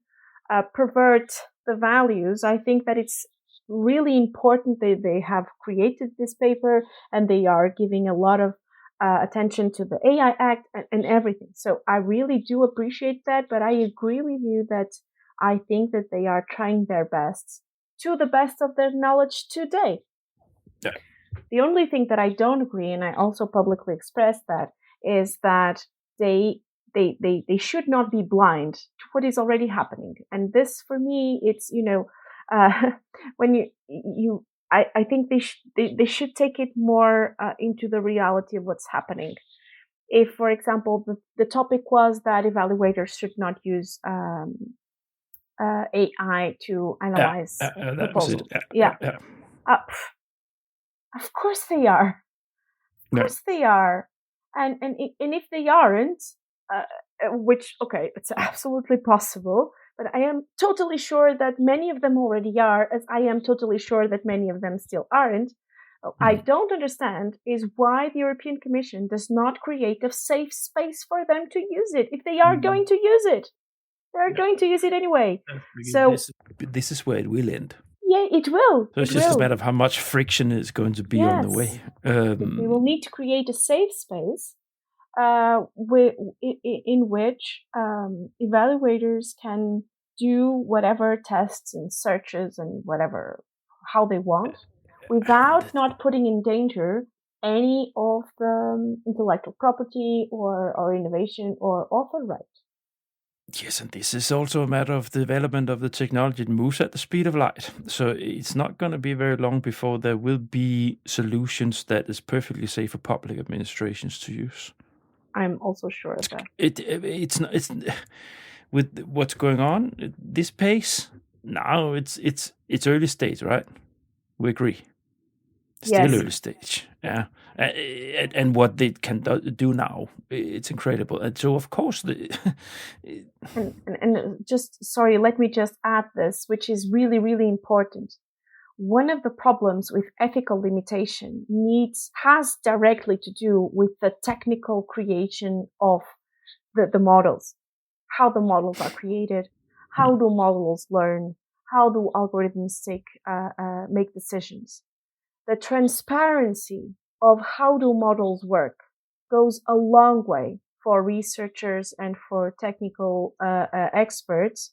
Speaker 3: pervert the values, I think that it's really important that they have created this paper and they are giving a lot of attention to the AI Act and everything. So I really do appreciate that, but I agree with you that I think that they are trying their best, to the best of their knowledge today.
Speaker 2: Yeah.
Speaker 3: The only thing that I don't agree, and I also publicly expressed that, is that they should not be blind to what is already happening. And this, for me, it's, when I think they should take it more into the reality of what's happening. If, for example, the topic was that evaluators should not use AI to analyze proposals. Of course they are. Of course they are. And if they aren't, which, okay, it's absolutely possible, but I am totally sure that many of them already are, as I am totally sure that many of them still aren't. I don't understand is why the European Commission does not create a safe space for them to use it. If they are going to use it, they're going to use it anyway. So
Speaker 2: this is where it will end.
Speaker 3: Yeah, it will.
Speaker 2: So it's just a matter of how much friction is going to be on the way.
Speaker 3: We will need to create a safe space in which evaluators can do whatever tests and searches and whatever, how they want, without not putting in danger any of the intellectual property or innovation or author right.
Speaker 2: Yes, and this is also a matter of the development of the technology. It moves at the speed of light. So it's not going to be very long before there will be solutions that is perfectly safe for public administrations to use.
Speaker 3: I'm also sure of that.
Speaker 2: It's with what's going on, this pace, now it's early stage, right? We agree. Still early stage, yeah. And what they can do now, it's incredible. And so, of course,
Speaker 3: and just, sorry, let me just add this, which is really, really important. One of the problems with ethical limitation has directly to do with the technical creation of the models, how the models are created, how do models learn, how do algorithms make decisions. The transparency of how do models work goes a long way for researchers and for technical experts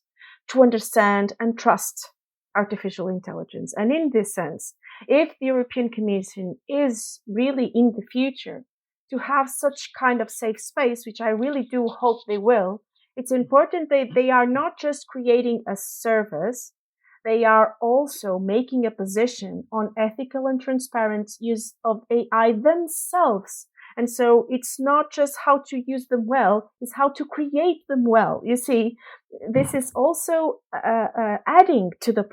Speaker 3: to understand and trust artificial intelligence. And in this sense, if the European Commission is really in the future to have such kind of safe space, which I really do hope they will, it's important that they are not just creating a service, they are also making a position on ethical and transparent use of AI themselves. And so it's not just how to use them well, it's how to create them well. You see, this is also adding to the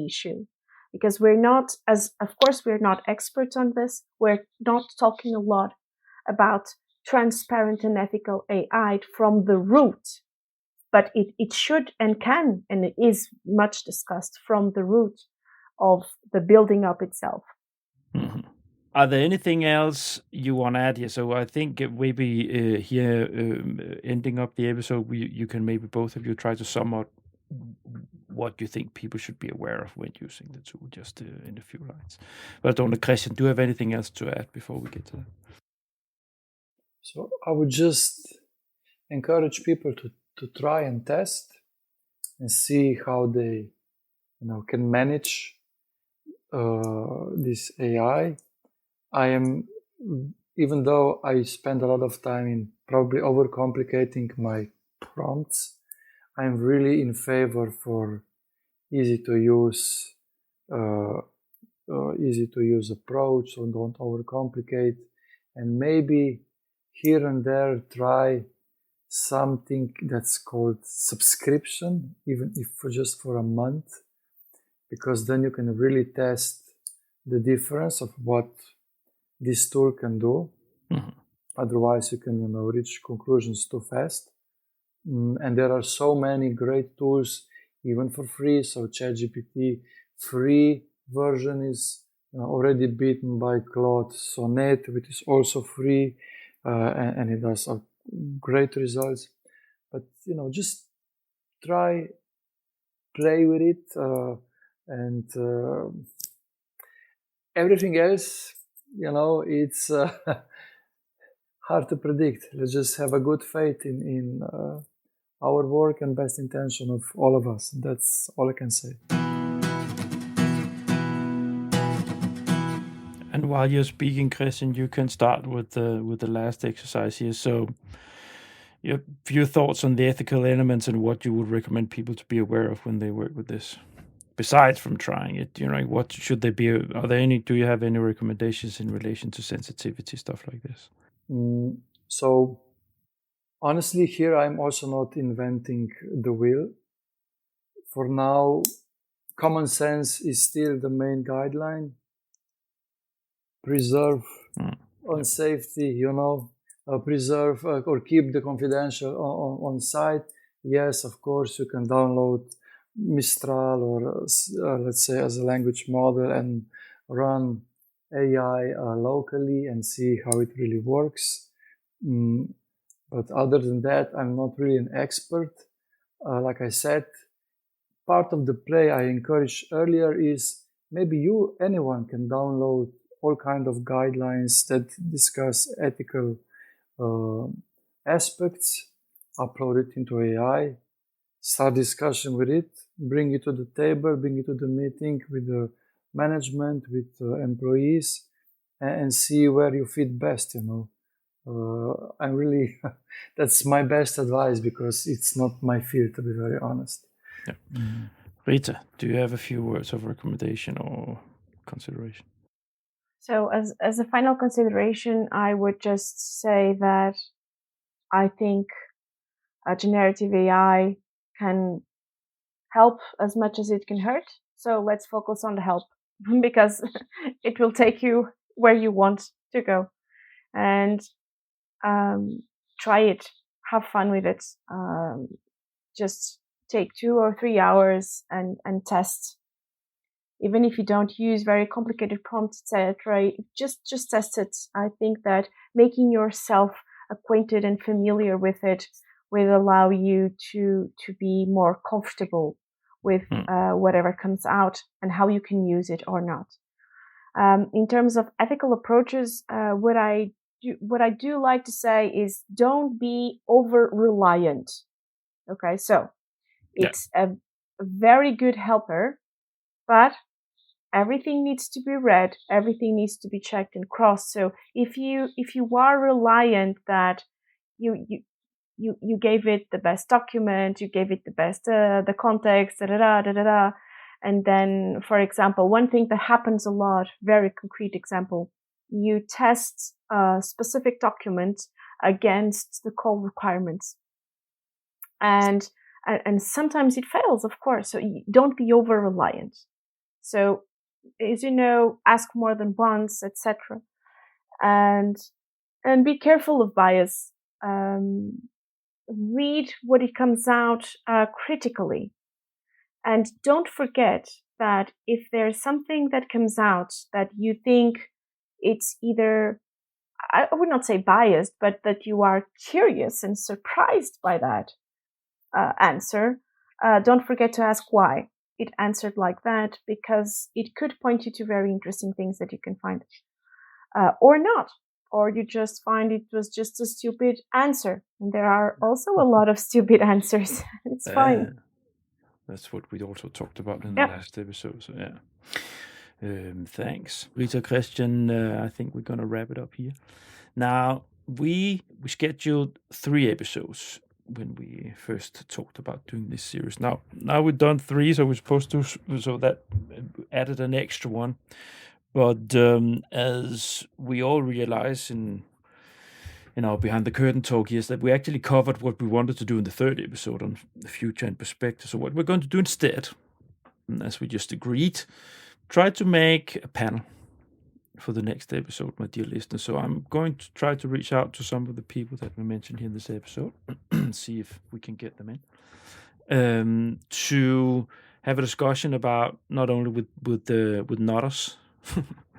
Speaker 3: issue, because we're not experts on this. We're not talking a lot about transparent and ethical AI from the root. But it should and can, and it is much discussed from the root of the building up itself.
Speaker 2: Mm-hmm. Are there anything else you want to add here? So I think maybe here, ending up the episode, you can maybe both of you try to sum up what you think people should be aware of when using the tool, just in a few lines. But I don't know, Kristjan, do you have anything else to add before we get to that?
Speaker 4: So I would just encourage people to try and test and see how they can manage this AI. Even though I spend a lot of time in probably overcomplicating my prompts, I'm really in favor for easy to use approach, so don't overcomplicate, and maybe here and there try something that's called subscription, even if just for a month, because then you can really test the difference of what this tool can do. Mm-hmm. Otherwise you can reach conclusions too fast. And there are so many great tools even for free. So ChatGPT free version is already beaten by Claude Sonnet, which is also free, and it does great results. But just try, play with it, and everything else, it's hard to predict. Let's just have a good faith in our work and best intention of all of us. That's all I can say.
Speaker 2: And while you're speaking, Kristjan, you can start with the last exercise here. So, your few thoughts on the ethical elements and what you would recommend people to be aware of when they work with this. Besides from trying it, what should they be? Are there any? Do you have any recommendations in relation to sensitivity, stuff like this?
Speaker 4: So, honestly, here I'm also not inventing the wheel. For now, common sense is still the main guideline. Preserve on safety, preserve or keep the confidential on site. Yes, of course, you can download Mistral or let's say as a language model and run AI locally and see how it really works. But other than that, I'm not really an expert. Like I said, part of the play I encouraged earlier is maybe anyone can download all kind of guidelines that discuss ethical aspects, upload it into AI, start discussion with it, bring it to the table, bring it to the meeting with the management, with employees, and see where you fit best, I'm really, that's my best advice because it's not my field, to be very honest.
Speaker 2: Yeah. Rita, do you have a few words of recommendation or consideration?
Speaker 3: So as a final consideration, I would just say that I think generative AI can help as much as it can hurt. So let's focus on the help because it will take you where you want to go. And try it, have fun with it. Just take 2 or 3 hours and test. Even if you don't use very complicated prompts, etc., just test it. I think that making yourself acquainted and familiar with it will allow you to be more comfortable with whatever comes out and how you can use it or not. In terms of ethical approaches, what I do like to say is don't be over reliant. Okay, so it's a very good helper, but everything needs to be read, everything needs to be checked and crossed. So if you are reliant that you gave it the best document, you gave it the best the context, and then, for example, one thing that happens a lot, very concrete example, you test a specific document against the call requirements, and sometimes it fails, of course. So don't be over reliant. So, as you know, ask more than once, etc., and be careful of bias. Read what it comes out critically, and don't forget that if there's something that comes out that you think it's either, I would not say biased, but that you are curious and surprised by that answer, don't forget to ask why it answered like that, because it could point you to very interesting things that you can find, or not, or you just find it was just a stupid answer. And there are also a lot of stupid answers. It's fine.
Speaker 2: That's what we also talked about in the last episode. So thanks, Rita. Kristjan, I think we're gonna wrap it up here. Now we scheduled 3 episodes when we first talked about doing this series. Now we've done 3, so we're supposed to, so that added an extra one. But as we all realize in our behind the curtain talk here, is that we actually covered what we wanted to do in the 3rd episode on the future and perspective. So what we're going to do instead, as we just agreed, try to make a panel for the next episode, my dear listeners. So I'm going to try to reach out to some of the people that we mentioned here in this episode, see if we can get them in, to have a discussion about not only with nutters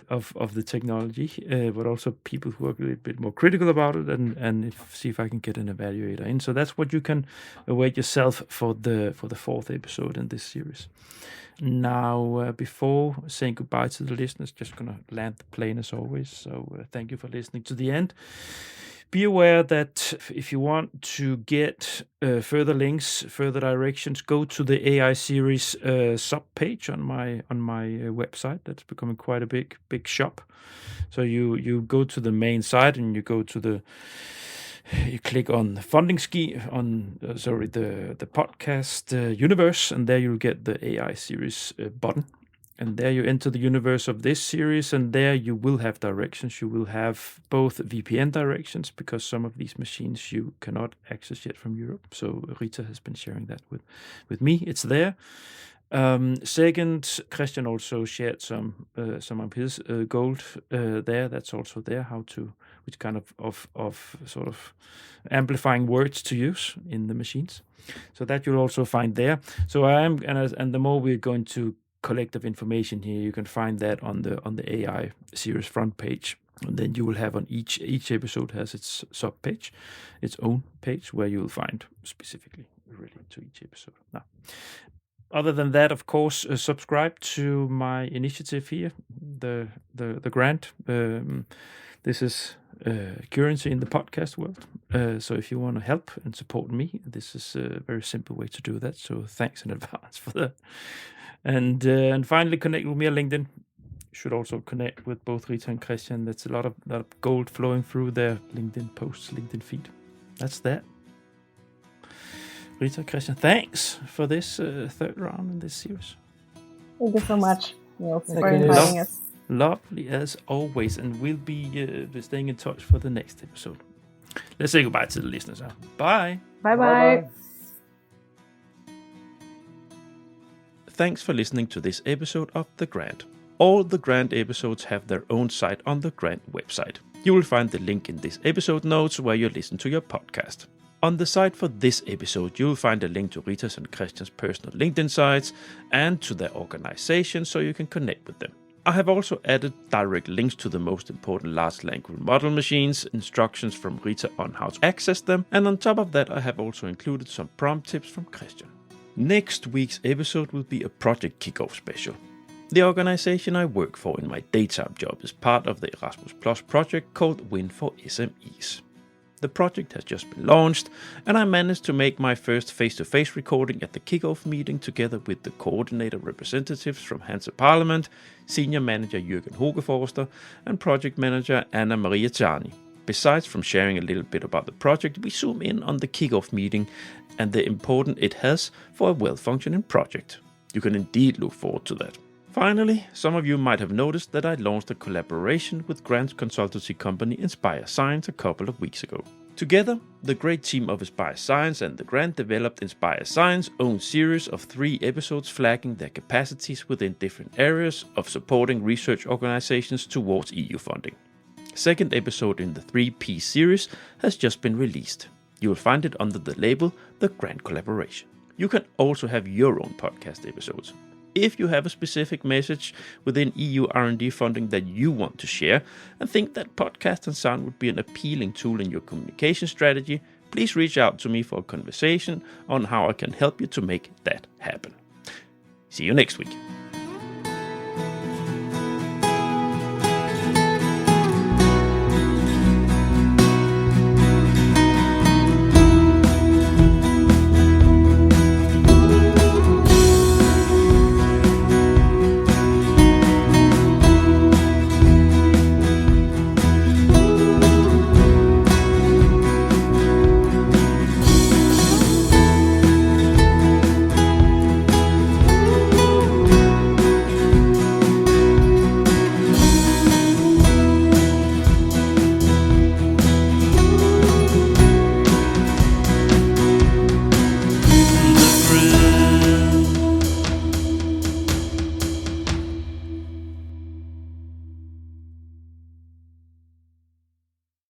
Speaker 2: of the technology, but also people who are a little bit more critical about it, and see if I can get an evaluator in. So that's what you can await yourself for the 4th episode in this series. Now, before saying goodbye to the listeners, just gonna land the plane as always. So thank you for listening to the end. Be aware that if you want to get further links, further directions, go to the AI series sub page on my website. That's becoming quite a big shop. So you go to the main site and you go to you click on the funding scheme on the podcast universe, and there you'll get the AI series button. And there you enter the universe of this series, and there you will have directions. You will have both VPN directions, because some of these machines you cannot access yet from Europe. So Rita has been sharing that with me. It's there. Second, Kristjan also shared some of his gold there. That's also there. Which kind of sort of amplifying words to use in the machines. So that you'll also find there. So and the more we're going to collective information here, you can find that on the AI series front page, and then you will have on each episode has its sub page, its own page, where you will find specifically related to each episode. Now, other than that, of course, subscribe to my initiative here, the grant. This is currency in the podcast world. So if you want to help and support me, this is a very simple way to do that. So thanks in advance for that. And finally, connect with me on LinkedIn. You should also connect with both Rita and Kristjan. That's a lot of gold flowing through their LinkedIn posts, LinkedIn feed. That's that. Rita, Kristjan, thanks for this third round in this series.
Speaker 3: Thank you so much, Niels, for inviting us.
Speaker 2: Lovely as always, and we'll be staying in touch for the next episode. Let's say goodbye to the listeners. Bye.
Speaker 3: Bye-bye.
Speaker 2: Thanks for listening to this episode of The Grant. All the Grant episodes have their own site on the Grant website. You will find the link in this episode notes where you listen to your podcast. On the site for this episode, you will find a link to Rita's and Kristjan's personal LinkedIn sites and to their organization, so you can connect with them. I have also added direct links to the most important large language model machines, instructions from Rita on how to access them, and on top of that I have also included some prompt tips from Kristjan. Next week's episode will be a project kickoff special. The organization I work for in my daytime job is part of the Erasmus Plus project called Win for SMEs. The project has just been launched, and I managed to make my first face-to-face recording at the kickoff meeting together with the coordinator representatives from Hansa Parliament, Senior Manager Jürgen Hogeforster, and Project Manager Anna Maria Czarny. Besides from sharing a little bit about the project, we zoom in on the kickoff meeting and the importance it has for a well-functioning project. You can indeed look forward to that. Finally, some of you might have noticed that I launched a collaboration with grant consultancy company Inspire Science a couple of weeks ago. Together, the great team of Inspire Science and the grant developed Inspire Science's own series of 3 episodes flagging their capacities within different areas of supporting research organizations towards EU funding. Second episode in the 3P series has just been released. You will find it under the label The Grant Collaboration. You can also have your own podcast episodes. If you have a specific message within EU R&D funding that you want to share and think that podcast and sound would be an appealing tool in your communication strategy, please reach out to me for a conversation on how I can help you to make that happen. See you next week.